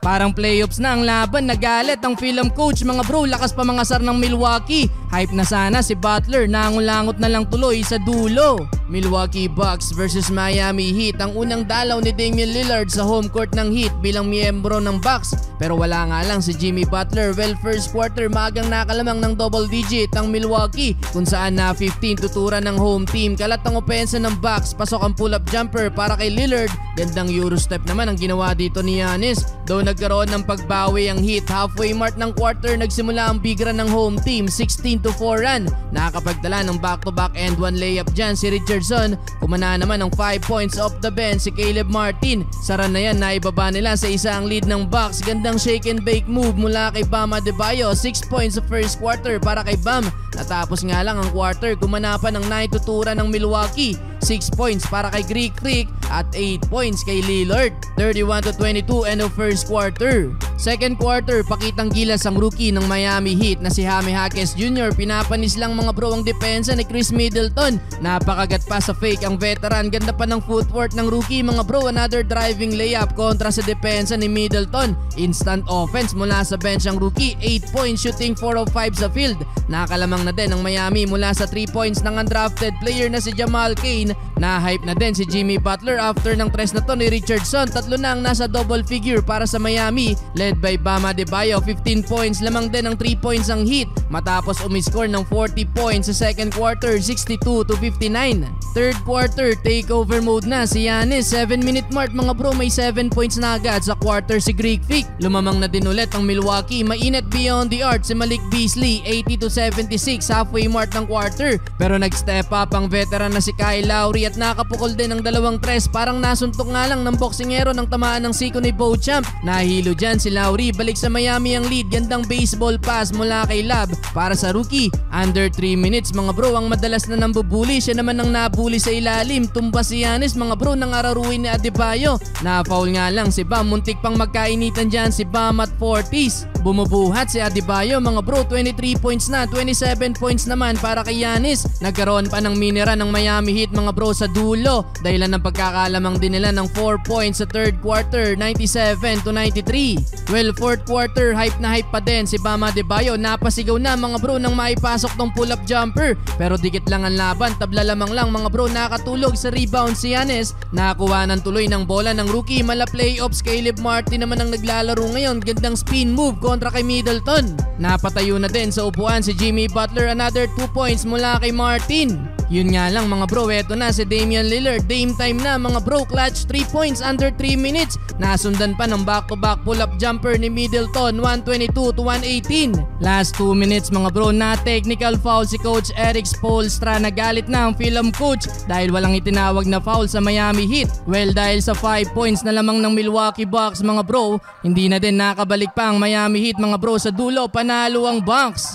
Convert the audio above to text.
Parang playoffs na ang laban, nagalit ang film coach mga bro, lakas pa mga sar ng Milwaukee. Hype na sana si Butler, nangulangot na lang tuloy sa dulo. Milwaukee Bucks versus Miami Heat, ang unang dalaw ni Damian Lillard sa home court ng Heat bilang miyembro ng Bucks. Pero wala nga lang si Jimmy Butler. Well, first quarter magang nakalamang ng double digit ang Milwaukee, kung saan na 15 tuturan ng home team. Kalat ang opensa ng Bucks, pasok ang pull-up jumper para kay Lillard. Gandang Eurostep naman ang ginawa dito ni Giannis. Though nagkaroon ng pagbawi ang Heat, halfway mark ng quarter nagsimula ang big run ng home team, 16-4 run. Nakakapagdala ng back-to-back and one layup dyan si Richardson. Kumana naman ng 5 points off the bench si Caleb Martin. Sa run na yan, naibaba nila sa isang lead ng Bucks. Gandang shake and bake move mula kay Bam Adebayo, 6 points sa first quarter para kay Bam. Natapos nga lang ang quarter, kumana pa ng 9 tuturan ng Milwaukee, 6 points para kay Greek Freak at 8 points kay Lillard. 31-22 end of first quarter. Second quarter, pakitang gilas ang rookie ng Miami Heat na si Jaime Jaquez Jr. Pinapanis lang mga bro ang depensa ni Chris Middleton. Napakagat pa sa fake ang veteran. Ganda pa ng footwork ng rookie mga bro. Another driving layup kontra sa depensa ni Middleton. Instant offense mula sa bench ang rookie. 8 points shooting 4 of 5 sa field. Nakalamang na din ang Miami mula sa 3 points ng undrafted player na si Jamal Cain. Na-hype na din si Jimmy Butler after ng tres na to ni Richardson. Tatlo na ang nasa double figure para sa Miami, led by Bam Adebayo. 15 points lamang din ang 3 points ang Heat matapos umiscore ng 40 points sa second quarter, 62-59. Third quarter, takeover mode na si Giannis. 7-minute mark mga bro, may 7 points na agad sa quarter si Greek Freak. Lumamang na din ulit ang Milwaukee. Mainit beyond the arc si Malik Beasley, 80-76 halfway mark ng quarter. Pero nag-step up ang veteran na si Kyle Lowry at nakapukol din ng dalawang tres. Parang nasuntok nga lang ng boksingero ng tamaan ng siko ni Beauchamp. Nahilo dyan si Lowry, balik sa Miami ang lead. Gandang baseball pass mula kay Lab para sa rookie. Under 3 minutes mga bro, ang madalas na nambubuli, siya naman ang nabuli sa ilalim. Tumba si Giannis mga bro nang araruin ni Adebayo. Na-foul nga lang si Bam, muntik pang magkainitan dyan si Bam at 40s. Bumubuhat si Adebayo mga bro, 23 points na, 27 points naman para kay Giannis. Nagkaroon pa ng minira ng Miami Heat mga bro sa dulo, dahilan ng pagkakalamang din nila ng 4 points sa third quarter, 97-93. Well, fourth quarter, hype na hype pa din si Bam Adebayo. Napasigaw na mga bro nang maipasok tong pull-up jumper, pero dikit lang ang laban, tabla lamang lang mga bro. Nakatulog sa rebound si Giannis, nakakuha ng tuloy ng bola ng rookie. Mala playoffs, Caleb Martin naman ang naglalaro ngayon. Gandang spin move kontra kay Middleton. Napatayo na din sa upuan si Jimmy Butler, another 2 points mula kay Martin. Yun nga lang mga bro, eto na si Damian Lillard. Dame time na mga bro, clutch 3 points under 3 minutes. Nasundan pa ng back-to-back pull-up jumper ni Middleton, 122-118. Last 2 minutes mga bro, na technical foul si Coach Eric Spoelstra. Nagalit na ang film coach dahil walang itinawag na foul sa Miami Heat. Well, dahil sa 5 points na lamang ng Milwaukee Bucks mga bro, hindi na din nakabalik pa ang Miami Heat mga bro. Sa dulo, panalo ang Bucks.